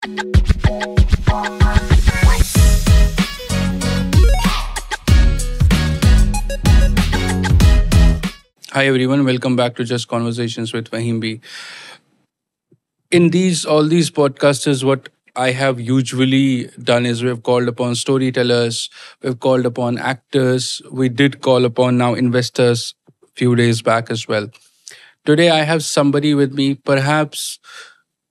Hi everyone, welcome back to Just Conversations with Fahim B. In all these podcasters, what I have usually done is we have called upon storytellers, we've called upon actors, we did call upon now investors few days back as well. Today I have somebody with me, perhaps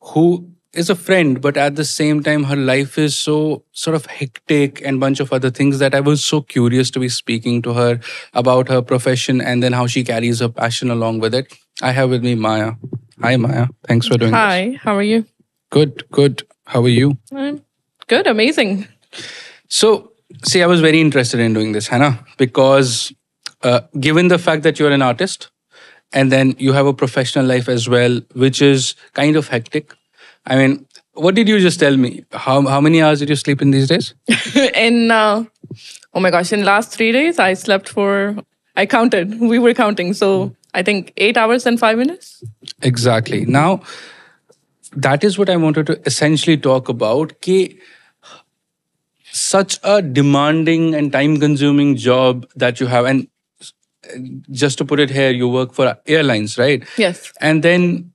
who is a friend, but at the same time her life is so sort of hectic and bunch of other things that I was so curious to be speaking to her about her profession and then how she carries her passion along with it. I have with me Maya. Hi Maya, thanks for doing this. Hi, how are you? Good. How are you? I'm good, amazing. So, see, I was very interested in doing this, Hannah, because given the fact that you're an artist and then you have a professional life as well, which is kind of hectic. I mean, what did you just tell me? How many hours did you sleep in these days? in oh my gosh, in last 3 days I slept I counted. We were counting, so I think 8 hours and 5 minutes. Exactly. Now, that is what I wanted to essentially talk about. Ki such a demanding and time-consuming job that you have, and just to put it here, you work for airlines, right? Yes. And then,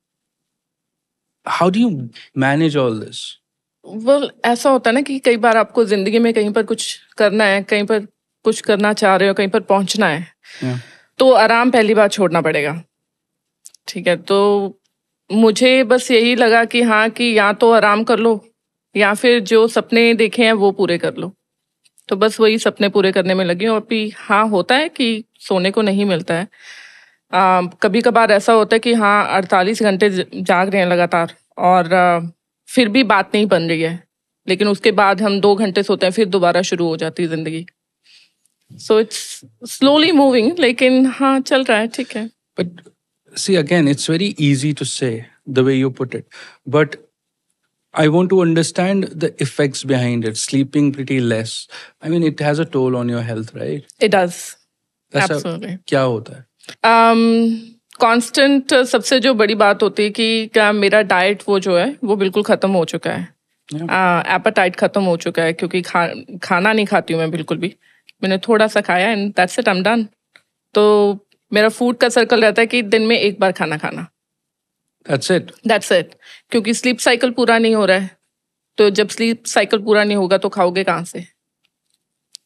how do you manage all this? Well, ऐसा होता है ना कि कई बार आपको जिंदगी में कहीं पर कुछ करना है, कहीं पर कुछ करना चाह रहे हो, कहीं पर पहुंचना है, तो आराम पहली बार छोड़ना पड़ेगा. ठीक है, तो मुझे बस यही लगा कि हाँ, कि या तो आराम कर लो या फिर जो सपने देखे हैं वो पूरे कर लो. तो बस वही सपने पूरे करने में लगी हूँ. और भी हाँ, होता है कि सोने को नहीं मिलता है. कभी कभार ऐसा होता है कि हाँ 48 घंटे जाग रहे हैं लगातार और फिर भी बात नहीं बन रही है, लेकिन उसके बाद हम 2 घंटे सोते हैं, फिर दोबारा शुरू हो जाती है जिंदगी. सो इट्स स्लोली मूविंग, लेकिन हाँ चल रहा है, ठीक है. But see, again, it's very easy to say the way you put it, but I want to understand the effects behind it. Sleeping pretty less. I mean, it has a toll on your health, right? It does. Absolutely. क्या होता है? Constant सबसे जो बड़ी बात होती है कि क्या मेरा डाइट वो जो है वो बिल्कुल खत्म हो चुका है. एपेटाइट खत्म हो चुका है, क्योंकि खाना नहीं खाती हूँ मैं बिल्कुल भी. मैंने थोड़ा सा खाया and that's it, I am done. तो मेरा फूड का सर्कल रहता है कि दिन में एक बार खाना खाना. That's it. क्योंकि स्लीप साइकिल पूरा नहीं हो रहा है, तो जब स्लीप साइकिल पूरा नहीं होगा तो खाओगे कहाँ से.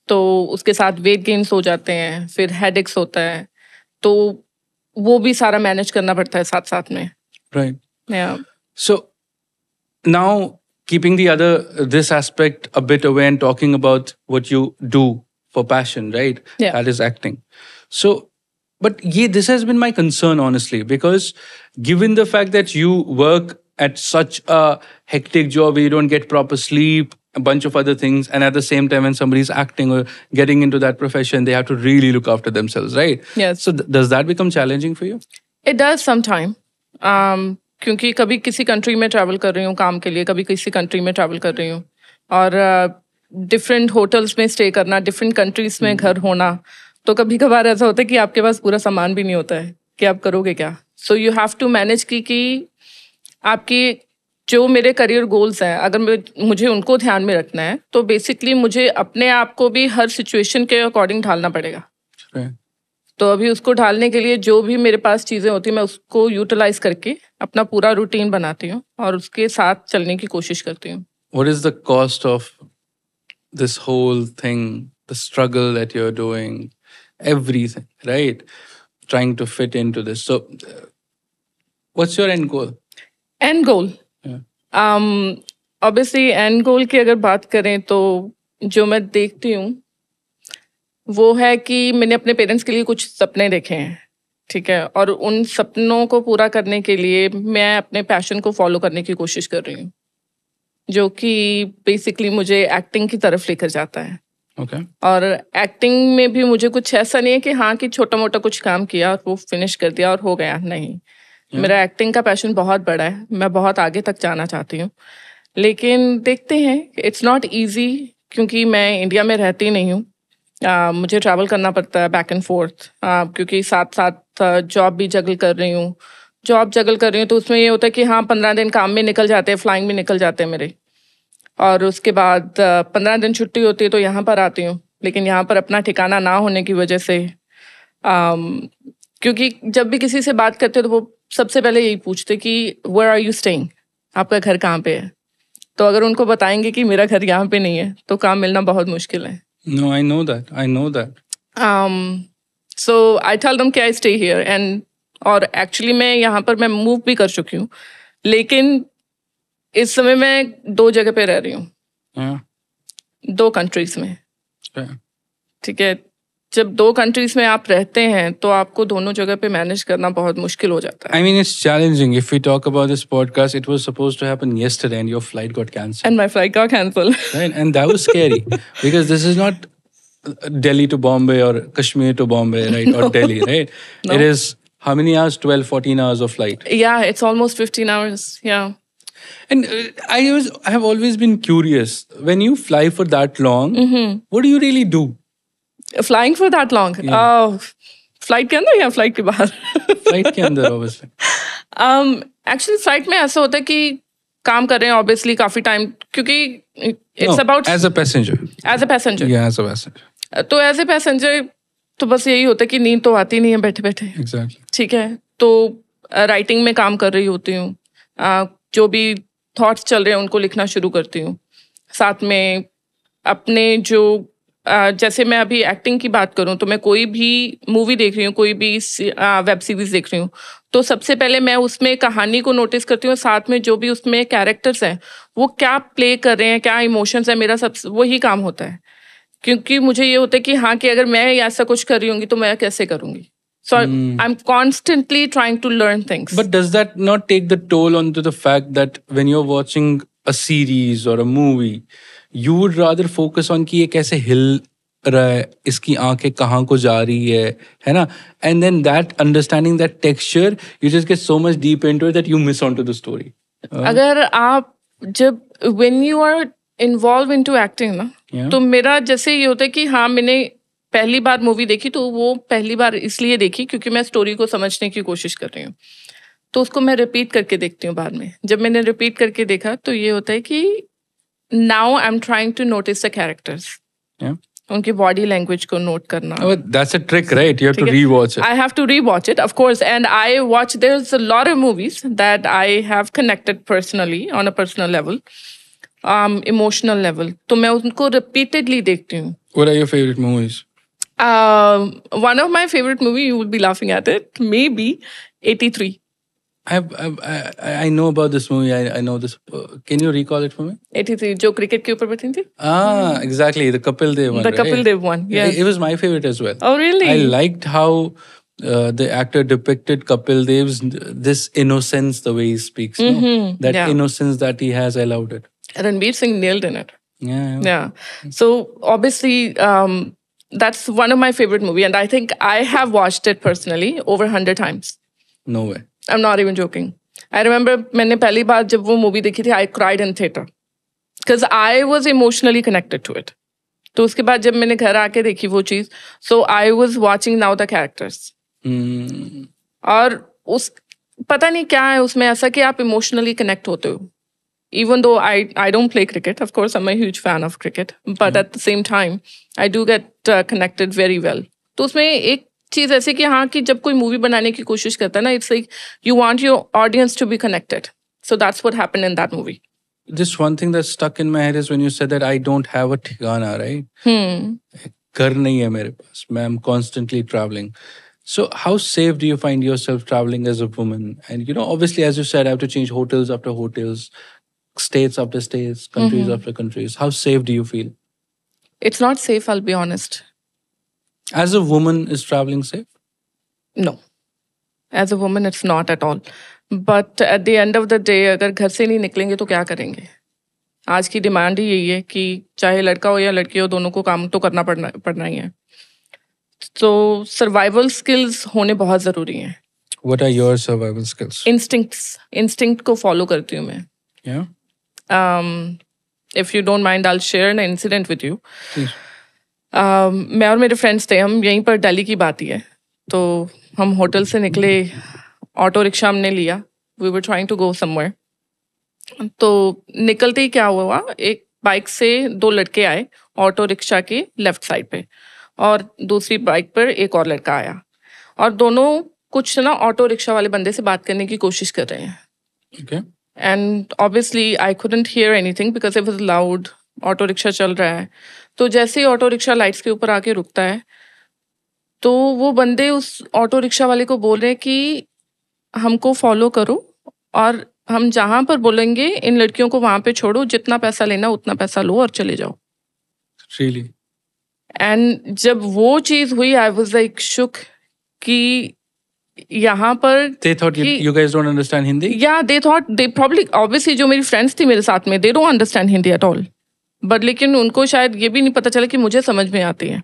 तो उसके साथ वेट गेन्स हो जाते हैं, फिर हेडेक्स होता है, तो वो भी सारा मैनेज करना पड़ता है साथ साथ में. Right. Yeah. So now keeping this aspect a bit away and talking about what you do for passion, right? Yeah. That is acting. So, but this has been my concern, honestly, because given the fact that you work at such a hectic job where you don't get proper sleep, a bunch of other things, and at the same time when somebody's acting or getting into that profession, they have to really look after themselves, right? Yes. So does that become challenging for you? It does sometime. क्योंकि कभी किसी country में travel कर रही हूँ काम के लिए, कभी किसी कंट्री में ट्रैवल कर रही हूँ, और डिफरेंट होटल्स में स्टे करना, डिफरेंट कंट्रीज में घर होना, तो कभी कभार ऐसा होता है कि आपके पास पूरा सामान भी नहीं होता है कि आप करोगे क्या. So you have to manage कि आपकी जो मेरे करियर गोल्स हैं, अगर मुझे उनको ध्यान में रखना है, तो बेसिकली मुझे अपने आप को भी हर सिचुएशन के अकॉर्डिंग ढालना पड़ेगा. तो अभी उसको ढालने के लिए जो भी मेरे पास चीज़ें होती हैं, मैं उसको यूटिलाइज करके अपना पूरा रूटीन बनाती हूँ और उसके साथ चलने की कोशिश करती हूँ. What is the cost of this whole thing, the struggle that you're doing, everything, right? Trying to fit into this. So, what's your end goal? End goal? Yeah. Obviously, end goal की अगर बात करें तो जो मैं देखती हूँ वो है कि मैंने अपने पेरेंट्स के लिए कुछ सपने देखे हैं, ठीक है, और उन सपनों को पूरा करने के लिए मैं अपने पैशन को फॉलो करने की कोशिश कर रही हूँ, जो कि बेसिकली मुझे एक्टिंग की तरफ लेकर जाता है. Okay. और एक्टिंग में भी मुझे कुछ ऐसा नहीं है कि हाँ कि छोटा मोटा कुछ काम किया और वो फिनिश कर दिया और हो गया, नहीं. मेरा एक्टिंग का पैशन बहुत बड़ा है, मैं बहुत आगे तक जाना चाहती हूँ, लेकिन देखते हैं. इट्स नॉट ईजी, क्योंकि मैं इंडिया में रहती नहीं हूँ. मुझे ट्रैवल करना पड़ता है बैक एंड फोर्थ, क्योंकि साथ साथ जॉब भी जगल कर रही हूँ. तो उसमें ये होता है कि हाँ 15 दिन काम में निकल जाते हैं, फ्लाइंग में निकल जाते हैं मेरे. और उसके बाद 15 दिन छुट्टी होती है तो यहाँ पर आती हूँ, लेकिन यहाँ पर अपना ठिकाना ना होने की वजह से क्योंकि जब भी किसी से बात करते हो तो वो सबसे पहले यही पूछते कि वेयर आर यू स्टेइंग, आपका घर कहाँ पे है। तो अगर उनको बताएंगे कि मेरा घर यहाँ पे नहीं है तो काम मिलना बहुत मुश्किल है। No, I know that. So I tell them कि आई स्टे हियर एंड, और एक्चुअली मैं यहाँ पर मैं मूव भी कर चुकी हूँ, लेकिन इस समय मैं 2 जगह पे रह रही हूँ, Yeah. 2 कंट्रीज में। Okay. ठीक है, जब 2 कंट्रीज में आप रहते हैं तो आपको दोनों जगह पे मैनेज करना बहुत मुश्किल हो जाता है। I mean, it's challenging. If we talk about this podcast, it was supposed to happen yesterday and your flight got cancelled. And my flight got cancelled. Right? And that was scary because this is not Delhi to Bombay or Kashmir to Bombay, right? Or Delhi, right? No. It is how many hours? 12, 14 hours of flight. Yeah, it's almost 15 hours. Yeah. And I have always been curious. When you fly for that long, what do you really do? Flying for that long? Flight के अंदर या flight के बाहर? Flight के अंदर, obviously. Actually flight में ऐसा होता है कि काम कर रहे हैं ऑब्वियसली काफी टाइम, क्योंकि it's about as a passenger. As a passenger. Yeah, as a passenger. तो एज ए पैसेंजर तो बस यही होता है कि नींद तो आती नहीं है बैठे बैठे। Exactly. ठीक है, तो राइटिंग में काम कर रही होती हूँ, जो भी थॉट्स चल रहे हैं उनको लिखना शुरू करती हूँ। साथ में अपने जो जैसे मैं अभी एक्टिंग की बात करूँ तो मैं कोई भी मूवी देख रही हूँ, कोई भी वेब सीरीज देख रही हूँ, तो सबसे पहले मैं उसमें कहानी को नोटिस करती हूँ, साथ में जो भी उसमें कैरेक्टर्स हैं वो क्या प्ले कर रहे हैं, क्या इमोशंस है, मेरा सब वही काम होता है। क्योंकि मुझे ये होता है कि हाँ कि अगर मैं ऐसा कुछ कर रही होंगी तो मैं कैसे करूँगी। So I'm constantly trying to learn things. But does that not take the toll onto the fact that when you're watching a series or a movie, you would rather focus on कि ये कैसे हिल रहा है, इसकी आंखें कहाँ को जा रही है ना? And then that understanding that texture, you just get so much deep into it that you miss onto the story. अगर आप जब when you are involved into acting ना, तो मेरा जैसे ये होता है कि हाँ मैंने पहली बार मूवी देखी तो वो पहली बार इसलिए देखी क्योंकि मैं स्टोरी को समझने की कोशिश कर रही हूँ, तो उसको मैं रिपीट करके देखती हूँ बाद में। जब मैंने रिपीट करके देखा तो ये होता है कि now I am trying to notice the characters, उनकी बॉडी लैंग्वेज को नोट करना। Oh, that's a trick, right? You have to rewatch it. I have to rewatch it, of course, and I watch. There's a lot of movies that I have connected personally on a personal level, emotional level. तो मैं उनको repeatedly देखती हूँ। What are your favorite movies? One of my favorite movie, you would be laughing at it, maybe 83. I know about this movie. I know this. Can you recall it for me? 83 जो cricket के ऊपर बनी थी। Exactly, the Kapil Dev one. The Kapil Dev one. Yes. It was my favorite as well. Oh really? I liked how the actor depicted Kapil Dev's this innocence, the way he speaks. No? That innocence that he has, I loved it. Ranveer Singh nailed in it. Yeah. So obviously, that's one of my favorite movie, and I think I have watched it personally over 100 times. No way. I'm not even joking. I remember मैंने पहली बार जब वो movie देखी थी, I cried in theater because I was emotionally connected to it. तो उसके बाद जब मैंने घर आके देखी वो चीज, so I was watching now the characters. और उस पता नहीं क्या है उसमें ऐसा कि आप emotionally connect होते हो. Even though I don't play cricket, of course I'm a huge fan of cricket, but at the same time I do get connected very well. तो उसमें एक चीज ऐसे कि हाँ कि जब कोई मूवी बनाने की कोशिश करता है ना, it's like you want your audience to be connected. So that's what happened in that movie. Just one thing that stuck in my head is when you said that I don't have a ठिकाना, right? घर नहीं है मेरे पास, I'm constantly traveling. So how safe do you find yourself traveling as a woman? And you know, obviously, as you said, I have to change hotels after hotels, states after states, countries after countries. How safe do you feel? It's not safe, I'll be honest. As a woman, is traveling safe? No. As a woman, it's not at all. But at the end of the day, अगर घर से नहीं निकलेंगे तो क्या करेंगे? आज की डिमांड ही यही है कि चाहे लड़का हो या लड़की हो, दोनों को काम तो करना पड़ना ही है। तो सर्वाइवल स्किल्स होने बहुत ज़रूरी हैं। What are your survival skills? Instinct को फॉलो करती हूँ मैं। Yeah. If you don't mind, I'll share an incident with you. Please. मैं और मेरे फ्रेंड्स थे, हम यहीं पर दिल्ली की बात ही है, तो हम होटल से निकले, ऑटो रिक्शा हमने लिया, we were trying to go somewhere. तो निकलते ही क्या हुआ, एक बाइक से 2 लड़के आए ऑटो रिक्शा के लेफ्ट साइड पे, और दूसरी बाइक पर एक और लड़का आया, और दोनों कुछ ना ऑटो रिक्शा वाले बंदे से बात करने की कोशिश कर रहे हैं. Okay. And obviously I couldn't hear anything because it was loud. Auto rickshaw चल रहा है. तो जैसे ही ऑटो रिक्शा लाइट्स के ऊपर आके रुकता है, तो वो बंदे उस ऑटो रिक्शा वाले को बोल रहे हैं कि हमको फॉलो करो, और हम जहां पर बोलेंगे इन लड़कियों को वहां पे छोड़ो, जितना पैसा लेना उतना पैसा लो और चले जाओ. Really? एंड जब वो चीज हुई, आई वाज लाइक शुक कि यहाँ पर They thought you guys don't understand Hindi? या they thought, they probably, obviously जो मेरी फ्रेंड्स थी मेरे साथ में, they don't understand Hindi at all, but लेकिन उनको शायद ये भी नहीं पता चला कि मुझे समझ में आती है.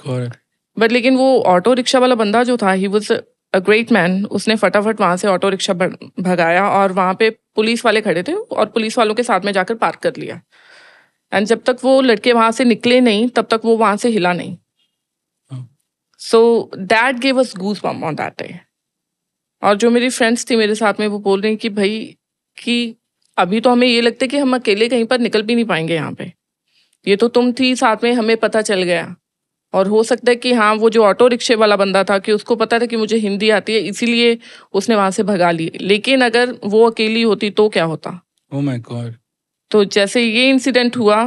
Correct. बट लेकिन वो ऑटो रिक्शा वाला बंदा जो था, he was a great man. उसने फटाफट वहां से ऑटो रिक्शा भगाया, और वहां पे पुलिस वाले खड़े थे, और पुलिस वालों के साथ में जाकर पार्क कर लिया. एंड जब तक वो लड़के वहां से निकले नहीं, तब तक वो वहां से हिला नहीं. So that gave us goose bump on that day. और जो मेरी फ्रेंड्स थी मेरे साथ में, वो बोल रही कि भाई, कि अभी तो हमें ये लगता है कि हम अकेले कहीं पर निकल भी नहीं पाएंगे यहाँ पे. ये तो तुम थी साथ में, हमें पता चल गया. और हो सकता है कि हाँ, वो जो ऑटो रिक्शे वाला बंदा था, कि उसको पता था कि मुझे हिंदी आती है, इसीलिए उसने वहां से भगा ली. लेकिन अगर वो अकेली होती तो क्या होता. Oh my God. तो जैसे ये इंसिडेंट हुआ,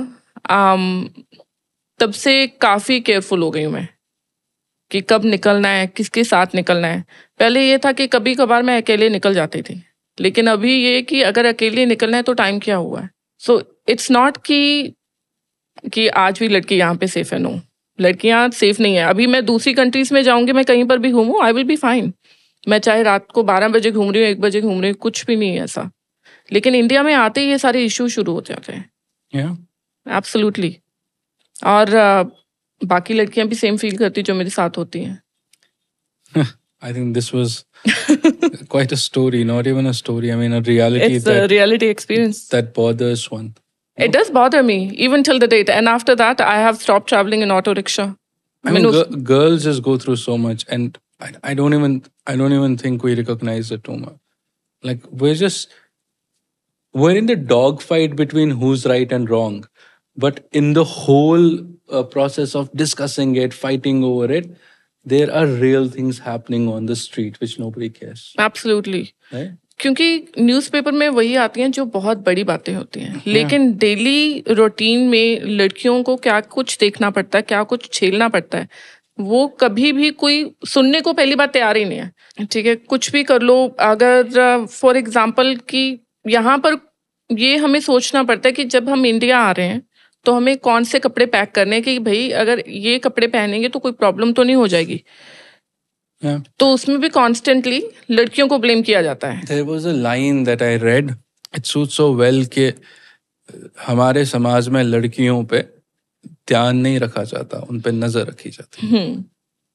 तब से काफ़ी केयरफुल हो गई हूँ मैं कि कब निकलना है, किसके साथ निकलना है. पहले ये था कि कभी कभार मैं अकेले निकल जाती थी, लेकिन अभी ये कि अगर अकेले निकलना है तो टाइम क्या हुआ है. सो इट्स नॉट कि आज भी लड़की यहाँ पे सेफ है. नो, लड़कियाँ सेफ नहीं है. अभी मैं दूसरी कंट्रीज में जाऊँगी, मैं कहीं पर भी घूमूँ, आई विल बी फाइन. मैं चाहे रात को 12 बजे घूम रही हूँ, 1 बजे घूम रही हूँ, कुछ भी नहीं है ऐसा. लेकिन इंडिया में आते ही ये सारे इश्यू शुरू हो जाते हैं. Yeah. एब्सोल्युटली. और बाकी लड़कियां भी सेम फील करती जो मेरे साथ होती हैं. I think this was quite a story, not even a story. I mean, a reality It's a reality experience. that bothers one. It does bother me even till the date, and after that, I have stopped traveling in auto rickshaw. I mean, girls just go through so much, and I don't even think we recognize it too much. Like we're in the dogfight between who's right and wrong, but in the whole process of discussing it, fighting over it, there are real things happening on the street which nobody cares. Absolutely. Right? क्योंकि newspaper में वही आती हैं जो बहुत बड़ी बातें होती हैं, लेकिन डेली रूटीन में लड़कियों को क्या कुछ देखना पड़ता है, क्या कुछ झेलना पड़ता है, वो कभी भी कोई सुनने को पहली बात तैयार ही नहीं है. ठीक है, कुछ भी कर लो. अगर फॉर एग्जाम्पल कि यहाँ पर ये हमें सोचना पड़ता है कि जब हम इंडिया आ रहे हैं तो हमें कौन से कपड़े पैक करने हैं, कि भाई अगर ये कपड़े पहनेंगे तो कोई प्रॉब्लम तो नहीं हो जाएगी. तो उसमें भी कॉन्स्टेंटली लड़कियों को ब्लेम किया जाता है. There was a line that I read. It suits so well कि हमारे समाज में लड़कियों पे ध्यान नहीं रखा जाता, उन पे नजर रखी जाती है.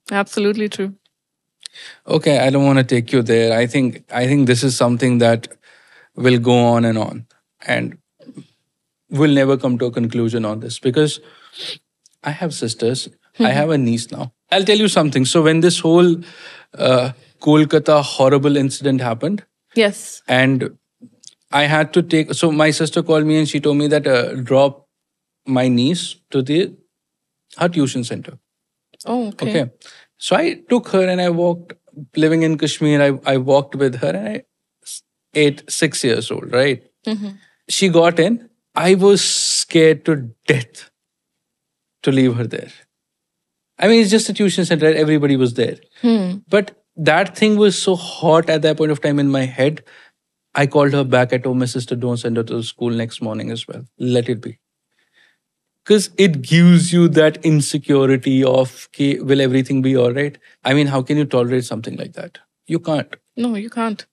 Absolutely true. Okay, I don't want to take you there. I think this is something that will go on, and we'll never come to a conclusion on this, because I have sisters. I have a niece now. I'll tell you something. So when this whole Kolkata horrible incident happened, Yes. and I had to take, so my sister called me and she told me that drop my niece to her tuition center. Oh, okay. So I took her and I walked, living in Kashmir, I walked with her, and 6 years old, right? She got in. I was scared to death to leave her there. I mean, it's just a tuition center, right? Everybody was there. But that thing was so hot at that point of time in my head. I called her back. I told my sister, don't send her to the school next morning as well. Let it be. Because it gives you that insecurity of, okay, will everything be all right? I mean, how can you tolerate something like that? You can't. No, you can't.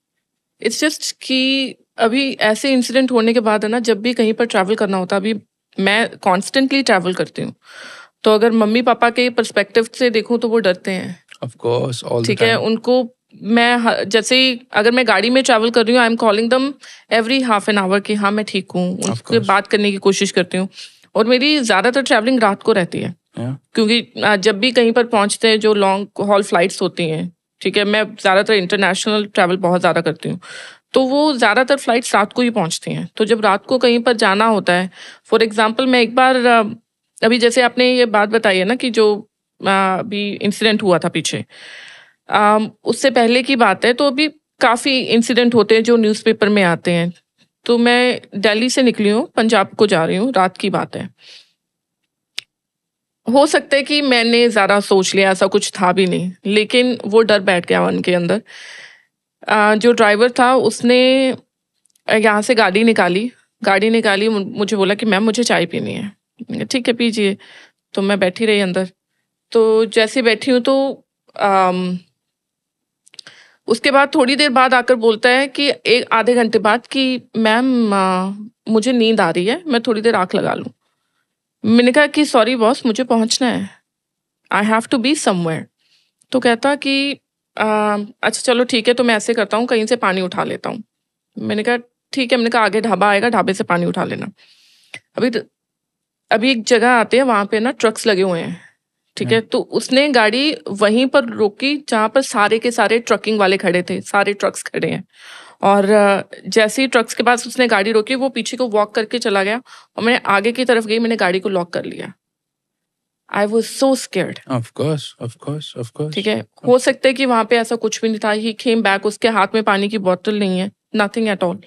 It's just कि अभी ऐसे incident होने के बाद है ना, जब भी कहीं पर ट्रैवल करना होता, अभी मैं कॉन्स्टेंटली ट्रैवल करती हूँ, तो अगर मम्मी पापा के पर्सपेक्टिव से देखूं तो वो डरते हैं. Of course, all the time. ठीक है, उनको मैं जैसे अगर मैं गाड़ी में ट्रैवल कर रही हूँ, आई एम कॉलिंग दम एवरी हाफ एन आवर कि हाँ मैं ठीक हूँ, उनसे बात करने की कोशिश करती हूँ. और मेरी ज़्यादातर ट्रैवलिंग रात को रहती है. क्योंकि जब भी कहीं पर पहुँचते हैं, जो लॉन्ग हॉल फ्लाइट्स होती हैं, ठीक है, मैं ज़्यादातर इंटरनेशनल ट्रैवल बहुत ज़्यादा करती हूँ, तो वो ज़्यादातर फ्लाइट्स रात को ही पहुंचती हैं। तो जब रात को कहीं पर जाना होता है, फॉर एग्जांपल मैं एक बार अभी जैसे आपने ये बात बताई है ना कि जो अभी इंसिडेंट हुआ था पीछे, उससे पहले की बात है, तो अभी काफ़ी इंसिडेंट होते हैं जो न्यूज़पेपर में आते हैं। तो मैं दिल्ली से निकली हूँ, पंजाब को जा रही हूँ, रात की बात है। हो सकता है कि मैंने ज़्यादा सोच लिया, ऐसा कुछ था भी नहीं, लेकिन वो डर बैठ गया मन के अंदर। जो ड्राइवर था उसने यहाँ से गाड़ी निकाली, मुझे बोला कि मैम मुझे चाय पीनी है। मैंने कहा, ठीक है पीजिए। तो मैं बैठी रही अंदर। तो जैसे बैठी हूँ तो अम, उसके बाद थोड़ी देर बाद आकर बोलता है कि एक आधे घंटे बाद कि मैम मुझे नींद आ रही है, मैं थोड़ी देर आँख लगा लूँ। मैंने कहा कि सॉरी बॉस, मुझे पहुंचना है, I have to be somewhere. तो कहता कि अच्छा चलो ठीक है, तो मैं ऐसे करता हूँ, कहीं से पानी उठा लेता हूँ। मैंने कहा ठीक है। मैंने कहा आगे ढाबा आएगा, ढाबे से पानी उठा लेना। अभी एक जगह आते हैं, वहां पे ना ट्रक्स लगे हुए हैं, ठीक है। तो उसने गाड़ी वहीं पर रोकी जहाँ पर सारे के सारे ट्रकिंग वाले खड़े थे, सारे ट्रक्स खड़े हैं। और जैसे ही ट्रक्स के पास उसने गाड़ी रोकी, वो पीछे को वॉक करके चला गया और मैं आगे की तरफ गई, मैंने गाड़ी को लॉक कर लिया। I was so scared. Of course. ठीक है, हो सकता है कि वहां पे ऐसा कुछ भी नहीं था। ही केम बैक, उसके हाथ में पानी की बोतल नहीं है, नथिंग एट ऑल।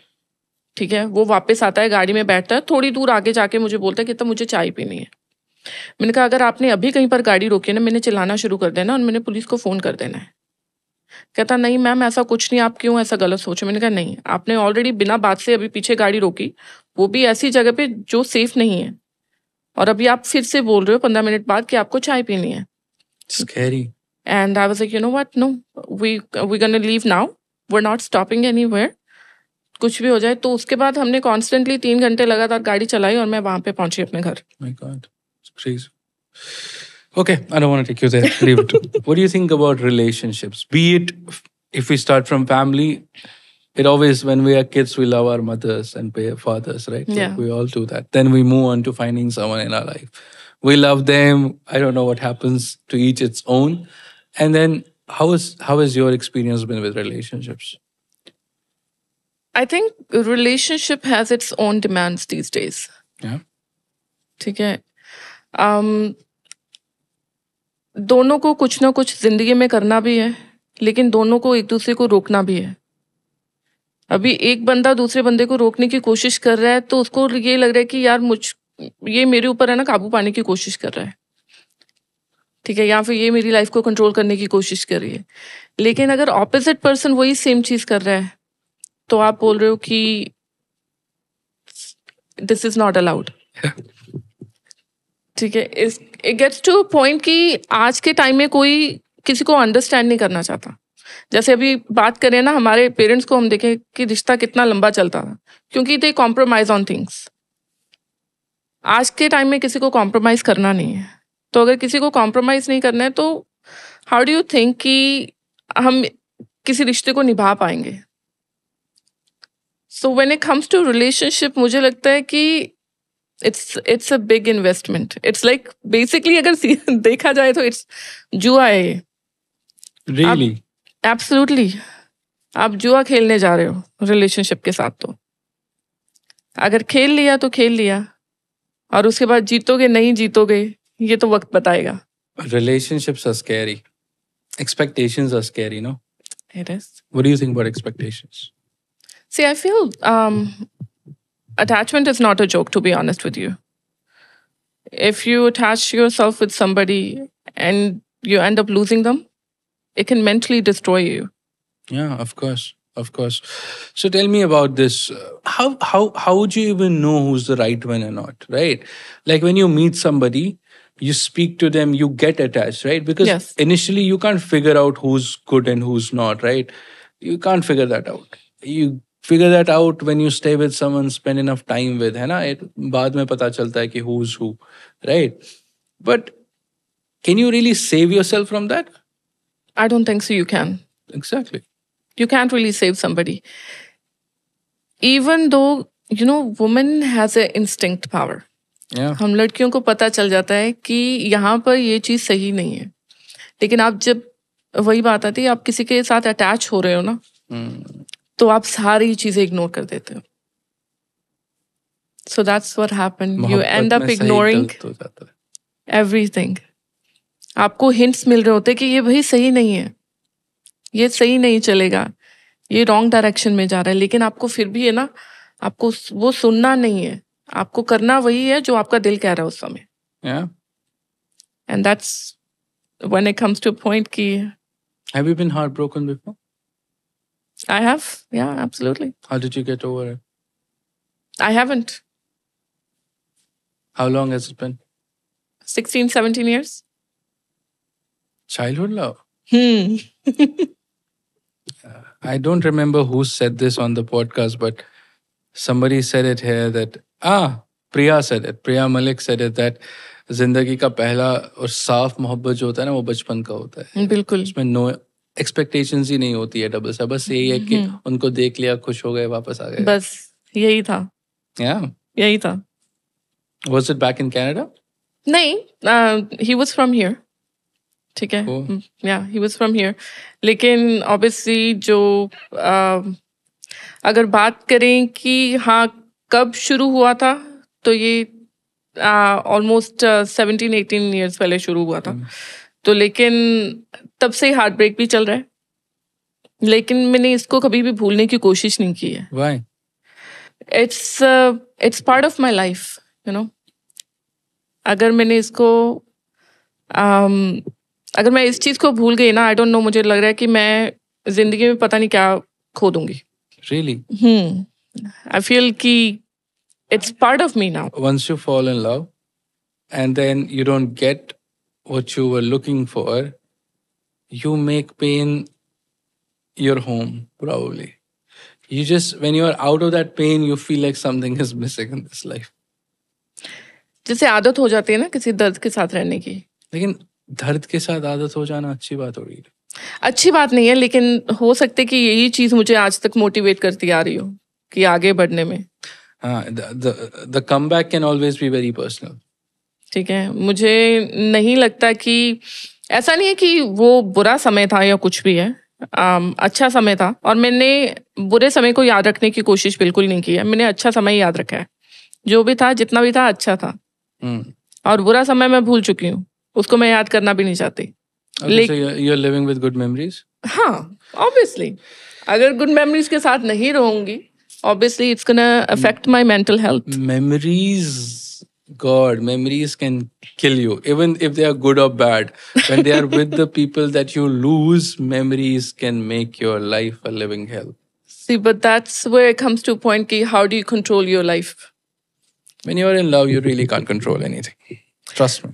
ठीक है, वो वापस आता है, गाड़ी में बैठता है, थोड़ी दूर आगे जाके मुझे बोलता है कि तब मुझे चाय पीनी है। मैंने कहा अगर आपने अभी कहीं पर गाड़ी रोकी है ना, मैंने चिल्लाना शुरू कर देना और मैंने पुलिस को फोन कर देना है। कहता नहीं मैम ऐसा कुछ नहीं, आप क्यों ऐसा गलत सोचो। मैंने कहा नहीं, आपने ऑलरेडी बिना बात से अभी पीछे गाड़ी रोकी, वो भी ऐसी जगह पे जो सेफ नहीं है, और अभी आप फिर से बोल रहे हो 15 मिनट बाद कि आपको चाय पीनी है। Scary. And I was like, you know what? No, we're gonna leave now. We're not stopping anywhere. कुछ भी हो जाए। तो उसके बाद हमने कॉन्स्टेंटली 3 घंटे लगातार गाड़ी चलाई और मैं वहां पे पहुंची अपने घर। My God, it's crazy. Okay, I don't want to take you there. Leave it. What do you think about relationships? Be it if we start from family, it always when we are kids we love our mothers and fathers, right? Like, Yeah. we all do that. Then we move on to finding someone in our life. We love them. I don't know what happens to each its own. And then how has your experience been with relationships? I think a relationship has its own demands these days. Yeah. ठीक है, दोनों को कुछ ना कुछ जिंदगी में करना भी है, लेकिन दोनों को एक दूसरे को रोकना भी है। अभी एक बंदा दूसरे बंदे को रोकने की कोशिश कर रहा है तो उसको ये लग रहा है कि यार ये मेरे ऊपर है ना काबू पाने की कोशिश कर रहा है, ठीक है, या फिर ये मेरी लाइफ को कंट्रोल करने की कोशिश कर रही है। लेकिन अगर ऑपोजिट पर्सन वही सेम चीज कर रहा है तो आप बोल रहे हो कि दिस इज नॉट अलाउड। ठीक है, it gets to a point कि आज के टाइम में कोई किसी को अंडरस्टैंड नहीं करना चाहता। जैसे अभी बात करें ना, हमारे पेरेंट्स को हम देखें कि रिश्ता कितना लंबा चलता था, क्योंकि दे कॉम्प्रोमाइज ऑन थिंग्स। आज के टाइम में किसी को कॉम्प्रोमाइज करना नहीं है। तो अगर किसी को कॉम्प्रोमाइज नहीं करना है तो हाउ डू यू थिंक कि हम किसी रिश्ते को निभा पाएंगे? So when it comes to relationship, मुझे लगता है कि it's a big investment. It's like basically अगर देखा जाए तो इट्स जुआ है ये। Really? एब्सोल्युटली, आप जुआ खेलने जा रहे हो रिलेशनशिप के साथ। तो अगर खेल लिया तो खेल लिया, और उसके बाद जीतोगे नहीं जीतोगे ये तो वक्त बताएगा। Relationships are scary. Expectations are scary, no? It is. What do you think about expectations? See, I feel attachment is not a joke, to be honest with you. If you attach yourself with somebody and you end up losing them, it can mentally destroy you. Yeah, of course. So tell me about this. How would you even know who's the right one or not? Right? Like when you meet somebody, you speak to them, you get attached, right? Because Yes. initially you can't figure out who's good and who's not, right? You can't figure that out. You figure that out when you stay with someone, spend enough time with, है ना? बाद में पता चलता है कि who's who, right? But can you really save yourself from that? I don't think so. You can. Exactly. You can't really save somebody. Even though, you know, woman has an instinct power. Yeah. हम लड़कियों को पता चल जाता है कि यहाँ पर ये चीज सही नहीं है। लेकिन आप जब, वही बात आती है, आप किसी के साथ अटैच हो रहे हो ना, तो आप सारी चीजें इग्नोर कर देते हो. So that's what happened. You end मोहब्बत up में सही ignoring गलत हो जाता है. everything. आपको hints मिल रहे होते कि ये भाई सही नहीं है, ये सही नहीं चलेगा, ये रॉन्ग डायरेक्शन में जा रहा है, लेकिन आपको फिर भी है ना, आपको वो सुनना नहीं है, आपको करना वही है जो आपका दिल कह रहा है उस समय. Yeah. And that's when it comes to a point कि Have you been heartbroken before? I have, yeah, absolutely. How did you get over it? I haven't. How long has it been? 16, 17 years. Childhood love. Hmm. I don't remember who said this on the podcast, but somebody said it here that Priya said it. Priya Malik said it that जिंदगी का पहला और साफ मोहब्बत जो होता है ना वो बचपन का होता है. बिल्कुल. उसमें नो एक्सपेक्टेशंस ही नहीं होती है डबल सा. बस यही है कि उनको देख लिया, खुश हो गए, वापस आ गए. बस यही था. Yeah. यही था. Was it back in Canada? नहीं, he was from here. ठीक है. Oh. Yeah, he was from here. लेकिन obviously जो अगर बात करें कि हाँ कब शुरू हुआ था, तो ये ऑलमोस्ट 17-18 ईयर्स पहले शुरू हुआ था. तो लेकिन तब से हार्ट ब्रेक भी चल रहा है, लेकिन मैंने इसको कभी भी भूलने की कोशिश नहीं की है. Why? It's part of my life, you know. अगर मैंने इसको अगर मैं इस चीज को भूल गई ना, आई डोंट नो, मुझे लग रहा है कि मैं जिंदगी में पता नहीं क्या खो दूंगी. Really? I feel कि it's part of me now. Once you fall in love and then you don't get what you were looking for, you make pain your home, probably. You just, when you are out of that pain, you feel like something is missing in this life. जैसे आदत हो जाती है ना किसी दर्द के साथ रहने की. लेकिन दर्द के साथ आदत हो जाना अच्छी बात हो रही है. अच्छी बात नहीं है, लेकिन हो सकता है कि यही चीज मुझे आज तक मोटिवेट करती आ रही हो कि आगे बढ़ने में. हाँ, the comeback can always be very personal. ठीक है. मुझे नहीं लगता कि ऐसा नहीं है कि वो बुरा समय था या कुछ भी है. अच्छा समय था और मैंने बुरे समय को याद रखने की कोशिश बिल्कुल नहीं की है. मैंने अच्छा समय याद रखा है. जो भी था, जितना भी था, अच्छा था. और बुरा समय मैं भूल चुकी हूँ, उसको मैं याद करना भी नहीं चाहती. Okay, so you're living with good memories? हाँ, obviously. अगर good memories के साथ नहीं रहूंगी, obviously it's gonna affect my mental health. Memories can kill you, even if they are good or bad. When they are with the people that you lose, memories can make your life a living hell. See, but that's where it comes to a point ki how do you control your life? When you are in love, you really can't control anything. Trust me.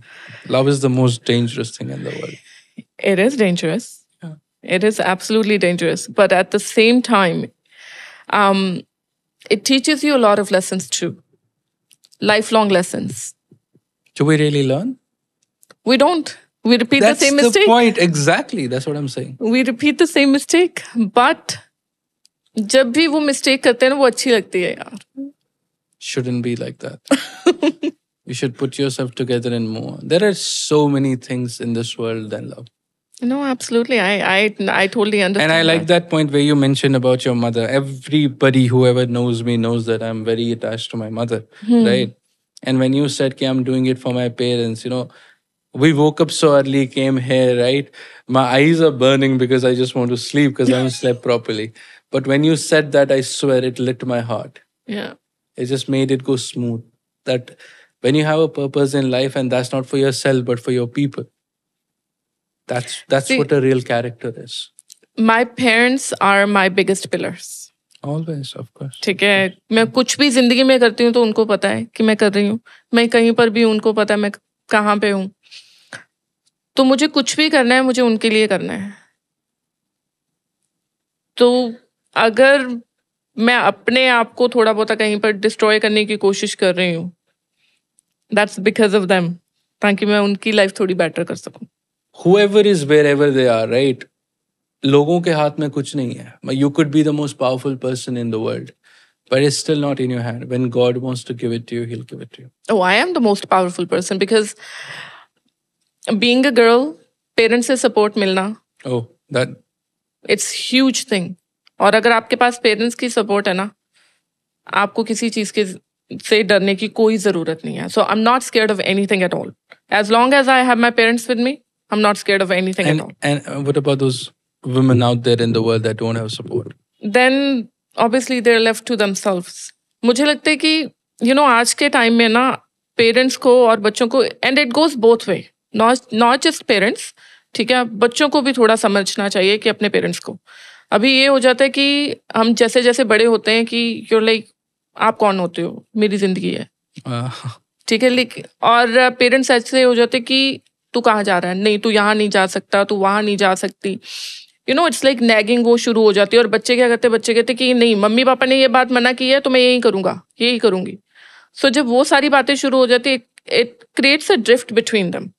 Love is the most dangerous thing in the world. It is dangerous. Yeah. It is absolutely dangerous. But at the same time, it teaches you a lot of lessons too. Lifelong lessons. Do we really learn? We don't. We repeat the same mistake. That's the point. Exactly. That's what I'm saying. We repeat the same mistake. But जब भी वो mistake करते हैं ना, वो अच्छी लगती है यार. Shouldn't be like that. You should put yourself together and move on. There are so many things in this world than love. No, absolutely. I totally understand. And I like that point where you mentioned about your mother. Everybody, whoever knows me, knows that I'm very attached to my mother, right? And when you said, I'm doing it for my parents, you know, we woke up so early, came here, right? My eyes are burning because I just want to sleep because I haven't slept properly. But when you said that, I swear it lit my heart. Yeah. It just made it go smooth. That when you have a purpose in life and that's not for yourself, but for your people, that's See, what a real character is. My parents are my biggest pillars. Always, of course. ठीक है. मैं कुछ भी जिंदगी में करती हूँ तो उनको पता है कि मैं कर रही हूँ. मैं कहीं पर भी उनको पता है मैं कहाँ पे हूँ. तो मुझे कुछ भी करना है, मुझे उनके लिए करना है. तो अगर मैं अपने आप को थोड़ा बहुत कहीं पर डिस्ट्रॉय करने की कोशिश कर रही हूँ, that's because of them, ताकि मैं उनकी लाइफ थोड़ी बेटर कर सकूं. Whoever is wherever they are, right? लोगों के हाथ में कुछ नहीं है. You could be the most powerful person in the world, but it's still not in your hand. When God wants to give it to you, He'll give it to you. Oh, I am the most powerful person because being a girl, parents से support मिलना, Oh, that it's huge thing. और अगर आपके पास parents की support है ना, आपको किसी चीज के से डरने की कोई जरूरत नहीं है. So I am not scared of anything at all. As long as I have my parents with me, I am not scared of anything at all. And what about those women out there in the world that don't have support? Then obviously they're left to themselves. मुझे लगता है कि आज के time में ना parents को और बच्चों को, and it goes both way, not just parents, ठीक है, बच्चों को भी थोड़ा समझना चाहिए कि अपने पेरेंट्स को. अभी ये हो जाता है कि हम जैसे जैसे बड़े होते हैं कि you're like, आप कौन होते हो, मेरी जिंदगी है, ठीक है, लेकिन और पेरेंट्स ऐसे हो जाते कि तू कहाँ जा रहा है, नहीं तू यहाँ नहीं जा सकता, तू वहाँ नहीं जा सकती. इट्स लाइक नैगिंग वो शुरू हो जाती है. और बच्चे क्या करते हैं, बच्चे कहते कि नहीं मम्मी पापा ने ये बात मना की है तो मैं यही करूंगा, यही करूंगी. सो जब वो सारी बातें शुरू हो जाती है, it creates a drift between them.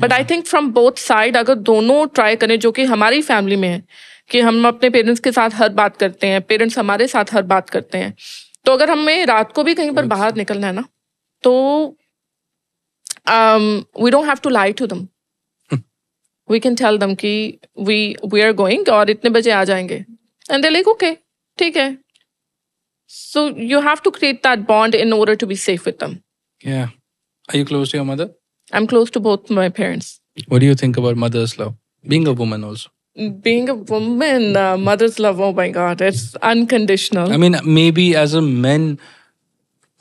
But I think from both side अगर दोनों ट्राई करें, जो कि हमारी फैमिली में है कि हम अपने पेरेंट्स के साथ हर बात करते हैं, पेरेंट्स हमारे साथ हर बात करते हैं, तो अगर हमें रात को भी कहीं पर बाहर निकलना है ना, तो we don't have to lie to them. We can tell them कि we are going और इतने बजे आ जाएंगे, and they're like okay, ठीक है. So you have to create that bond in order to be safe with them. Yeah. Are you close to your mother? I'm close to both my parents. What do you think about mother's love? Being a woman also. Being a woman, mother's love, oh my God, it's unconditional. I mean, maybe as a men,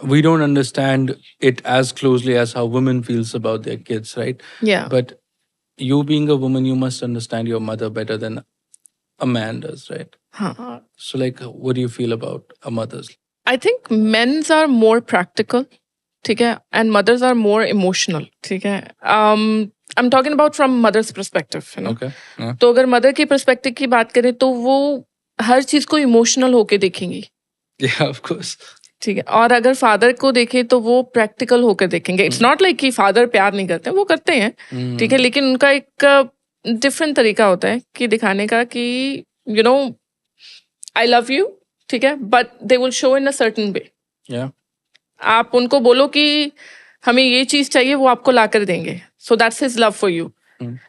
we don't understand it as closely as how women feels about their kids, right? Yeah. But you being a woman, you must understand your mother better than a man does, right? Huh. So like, what do you feel about a mother's? I think men's are more practical, ठीक है, and mothers are more emotional, ठीक है. I'm talking about from mother's perspective, Okay. Yeah. तो अगर mother की perspective की बात करें तो वो हर चीज को इमोशनल होके देखेंगी. Yeah, of course. ठीक है. और अगर फादर को देखें तो वो प्रैक्टिकल होकर देखेंगे. इट्स नॉट लाइक कि फादर प्यार नहीं करते, वो करते हैं, ठीक है, लेकिन उनका एक डिफरेंट तरीका होता है कि दिखाने का कि आई लव यू, ठीक है, but they will show in a certain way. आप उनको बोलो कि हमें ये चीज चाहिए, वो आपको ला कर देंगे. So that's his love for you.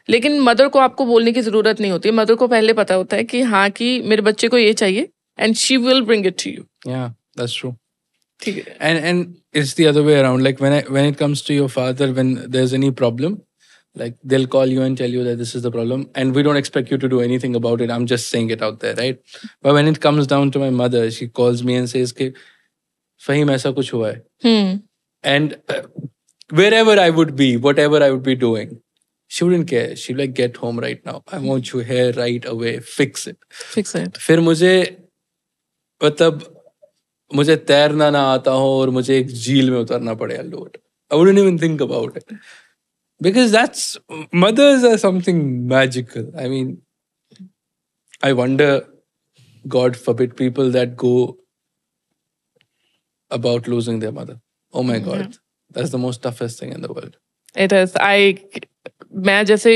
लेकिन मदर को आपको बोलने की जरूरत नहीं होती. मदर को पहले पता होता है कि हाँ कि मेरे बच्चे को ये चाहिए, and she will bring it to you. Yeah, that's true. ठीक है. And it's the other way around. Like when it comes to your father, when there's any problem, like they'll call you and tell you that this is the problem, and we don't expect you to do anything about it. I'm just saying it out there, right? But when it comes down to my mother, she calls me and says कि फहीम ऐसा कुछ हुआ है. And wherever I would be, whatever I would be doing, she wouldn't care. She'd like, get home right now. I want you here right away. Fix it. Fix it. फिर मुझे मतलब मुझे तैरना ना आता हो और मुझे एक झील में उतरना पड़े लोट. I wouldn't even think about it. Because mothers are something magical. I mean, I wonder, God forbid, people that go about losing their mother. Oh my God. Yeah. That's the most toughest thing in the world. It is. मैं जैसे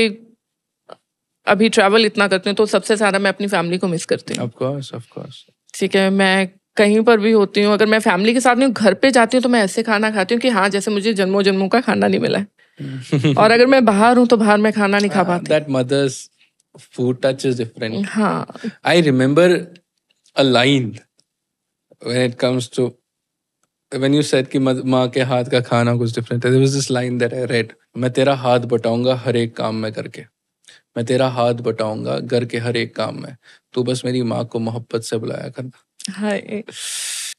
अभी travel इतना करती हूँ तो सबसे ज्यादा मैं अपनी फैमिली को मिस करती हूँ. Of course, of course. ठीक है. मैं कहीं पर भी होती हूँ, अगर मैं फैमिली के साथ नहीं हूँ, घर पे जाती हूँ तो मैं ऐसे खाना खाती हूँ कि हाँ जैसे मुझे जन्मों जन्मों का खाना नहीं मिला है. और अगर मैं बाहर हूँ तो बाहर मैं खाना नहीं खा पाती. That mother's food touch is different. हाँ. I remember a line when it comes to when you said कि माँ के हाथ का खाना कुछ different है. There was this line that I read. मैं तेरा हाथ बटाऊंगा हर एक काम में करके. मैं तेरा हाथ बटाऊंगा घर के हर एक काम में. तू बस मेरी माँ को मोहब्बत से बुलाया करना. Hi.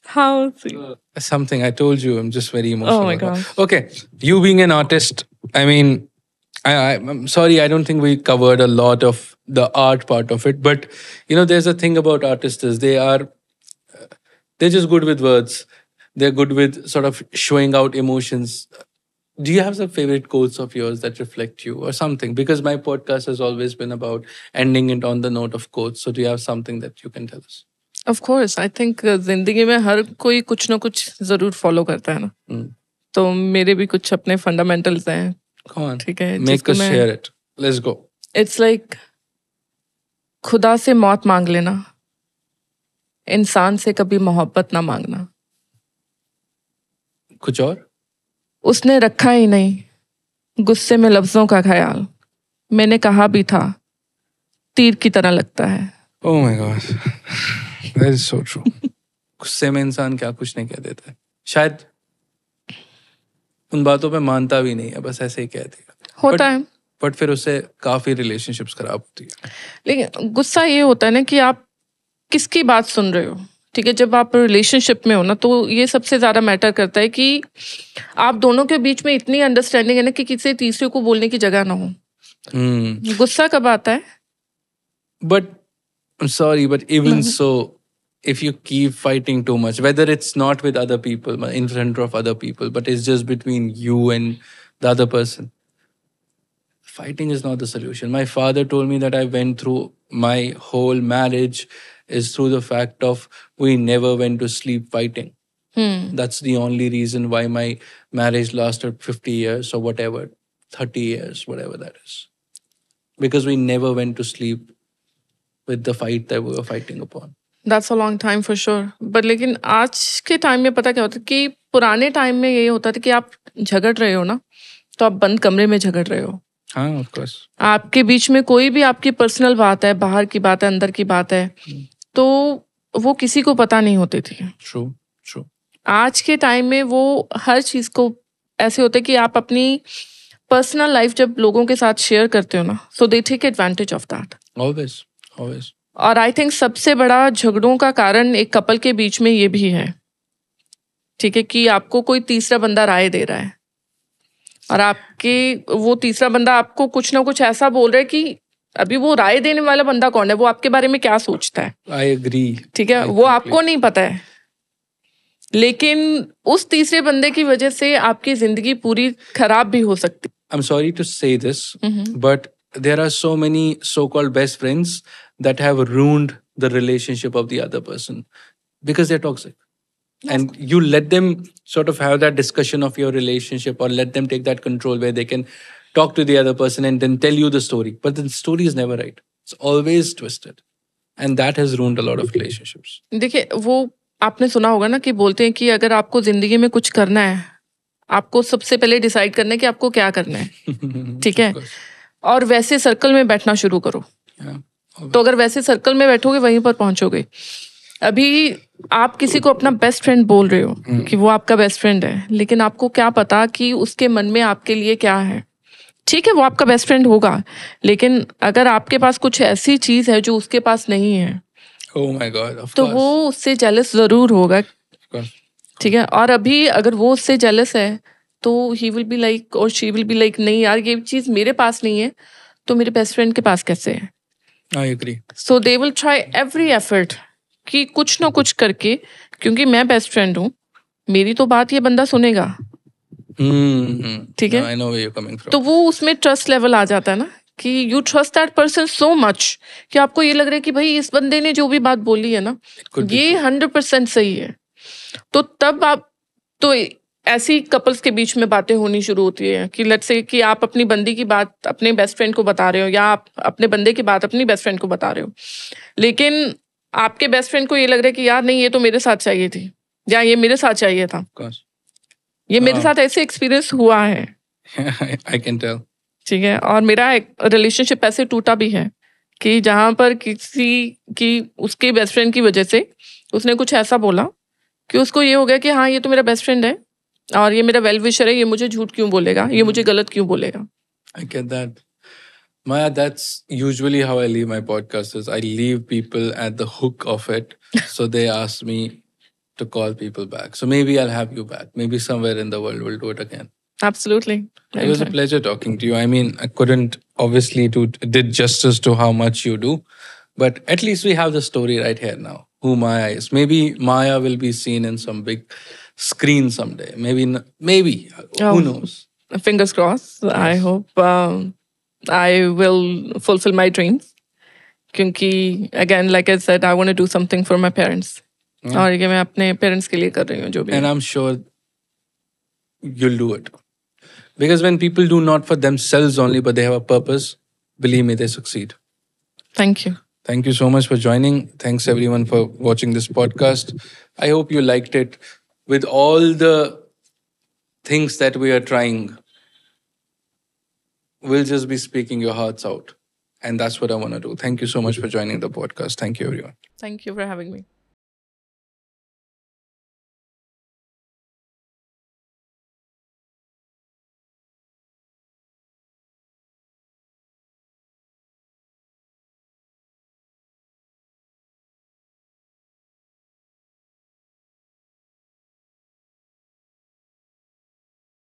How sweet. Something I told you, I'm just very emotional. Oh my God. Okay, you being an artist, I mean, I'm sorry, I don't think we covered a lot of the art part of it, but there's a thing about artists is they're just good with words. They're good with sort of showing out emotions. Do you have some favorite quotes of yours that reflect you or something? Because my podcast has always been about ending it on the note of quotes. So do you have something that you can tell us? Of course, I think जिंदगी में हर कोई कुछ ना कुछ जरूर follow करता है ना. तो मेरे भी कुछ अपने फंडामेंटल्स हैं. Come on, ठीक है. make us share it. Let's go. It's like खुदा से मौत मांग लेना, इंसान से कभी मोहब्बत ना मांगना. कुछ और? उसने रखा ही नहीं गुस्से में लफ्जों का ख्याल. मैंने कहा भी था तीर की तरह लगता है. Oh my God. That is so true. गुस्से में इंसान क्या कुछ नहीं कह देता है, शायद उन बातों पे मानता भी नहीं है, बस ऐसे ही कह दिया होता है। बट फिर उससे काफी रिलेशनशिप्स खराब होती है। लेकिन गुस्सा ये होता है ना कि आप किसकी बात सुन रहे हो। ठीक है, जब आप रिलेशनशिप में हो ना, तो ये सबसे ज्यादा मैटर करता है कि आप दोनों के बीच में इतनी अंडरस्टैंडिंग है ना कि किसी तीसरे को बोलने की जगह ना हो। गुस्सा कब आता है? But I'm sorry, but even so, if you keep fighting too much, whether it's not with other people, in front of other people, but it's just between you and the other person, fighting is not the solution. My father told me that I went through my whole marriage is through the fact of we never went to sleep fighting. That's the only reason why my marriage lasted 50 years or whatever, 30 years, whatever that is. Because we never went to sleep with the fight that we were fighting upon. That's a long time for sure. But लेकिन आज के time में पता क्या होता है कि पुराने टाइम में ये होता था कि आप झगड़ रहे हो ना, तो आप बंद कमरे में झगड़ रहे हो। हाँ, of course. आपके बीच में कोई भी आपकी पर्सनल बात है, बाहर की बात है, अंदर की बात है, तो वो किसी को पता नहीं होती थी। True, true. आज के टाइम में वो हर चीज को ऐसे होता है कि आप अपनी पर्सनल लाइफ जब लोगों के साथ शेयर करते हो ना, so they take advantage of that. Always, always. और आई थिंक सबसे बड़ा झगड़ों का कारण एक कपल के बीच में ये भी है, ठीक है, कि आपको कोई तीसरा बंदा राय दे रहा है और आपके वो तीसरा बंदा आपको कुछ ना कुछ ऐसा बोल रहा है कि अभी वो राय देने वाला बंदा कौन है, वो आपके बारे में क्या सोचता है। I agree. ठीक है, वो आपको नहीं पता है, लेकिन उस तीसरे बंदे की वजह से आपकी जिंदगी पूरी खराब भी हो सकती। I'm sorry to say this, but there are so many so-called best friends that have ruined the relationship of the other person because they're toxic. And you let them sort of have that discussion of your relationship or let them take that control where they can talk to the other person and then tell you the story. But the story is never right. It's always twisted. And that has ruined a lot of relationships. देखिए, वो आपने सुना होगा ना कि बोलते हैं कि अगर आपको जिंदगी में कुछ करना है, आपको सबसे पहले डिसाइड करना है कि आपको क्या करना है। ठीक है, और वैसे सर्कल में बैठना शुरू करो। तो अगर वैसे सर्कल में बैठोगे वहीं पर पहुंचोगे। अभी आप किसी को अपना बेस्ट फ्रेंड बोल रहे हो कि वो आपका बेस्ट फ्रेंड है, लेकिन आपको क्या पता कि उसके मन में आपके लिए क्या है। ठीक है, वो आपका बेस्ट फ्रेंड होगा, लेकिन अगर आपके पास कुछ ऐसी चीज है जो उसके पास नहीं है, oh my God, of तो course. वो उससे जेलस जरूर होगा। ठीक है, और अभी अगर वो उससे जेलस है तो ही विल बी लाइक और शी विल बी लाइक, नहीं यार ये चीज मेरे पास नहीं है तो मेरे बेस्ट फ्रेंड के पास कैसे है। I agree. So they will try every effort कि कुछ ना कुछ करके, क्योंकि मैं बेस्ट फ्रेंड हूँ, मेरी तो बात ये बंदा सुनेगा। ठीक है, I know where you're coming from. तो वो उसमें ट्रस्ट लेवल आ जाता है ना कि you trust that person so much कि आपको ये लग रहा है कि भाई इस बंदे ने जो भी बात बोली है ना, ये 100% सही है। तो तब आप तो ऐसी कपल्स के बीच में बातें होनी शुरू होती है कि लेट्स से कि आप अपनी बंदी की बात अपने बेस्ट फ्रेंड को बता रहे हो या आप अपने बंदे की बात अपनी बेस्ट फ्रेंड को बता रहे हो, लेकिन आपके बेस्ट फ्रेंड को ये लग रहा है कि यार नहीं ये तो मेरे साथ चाहिए थी या ये मेरे साथ चाहिए था। ये मेरे साथ ऐसे एक्सपीरियंस हुआ है। I can tell. ठीक है, और मेरा रिलेशनशिप ऐसे टूटा भी है कि जहां पर किसी की उसके बेस्ट फ्रेंड की वजह से उसने कुछ ऐसा बोला कि उसको ये हो गया कि हाँ ये तो मेरा बेस्ट फ्रेंड है और ये मेरा वेल विशर है, ये मुझे झूठ क्यों बोलेगा, ये मुझे गलत क्यों बोलेगा। I get that. Maya, that's usually how I leave my podcast is I leave people at the hook of it. So they ask me to call people back. So maybe I'll have you back. Maybe somewhere in the world we'll do it again. Absolutely. It was a pleasure talking to you. I mean, I couldn't obviously did justice to how much you do, but at least we have the story right here now. Who Maya is. Maybe Maya will be seen in some big screen someday. Maybe. Who knows? Fingers crossed. Yes. I hope I will fulfill my dreams. क्योंकि again, like I said, I want to do something for my parents. और ये मैं अपने parents के लिए कर रही हूँ जो भी। And I'm sure you'll do it. Because when people do not for themselves only, but they have a purpose, believe me, they succeed. Thank you. Thank you so much for joining. Thanks everyone for watching this podcast. I hope you liked it. With all the things that we are trying, we'll just be speaking your hearts out. And that's what I want to do. Thank you so much for joining the podcast. Thank you, everyone. Thank you for having me.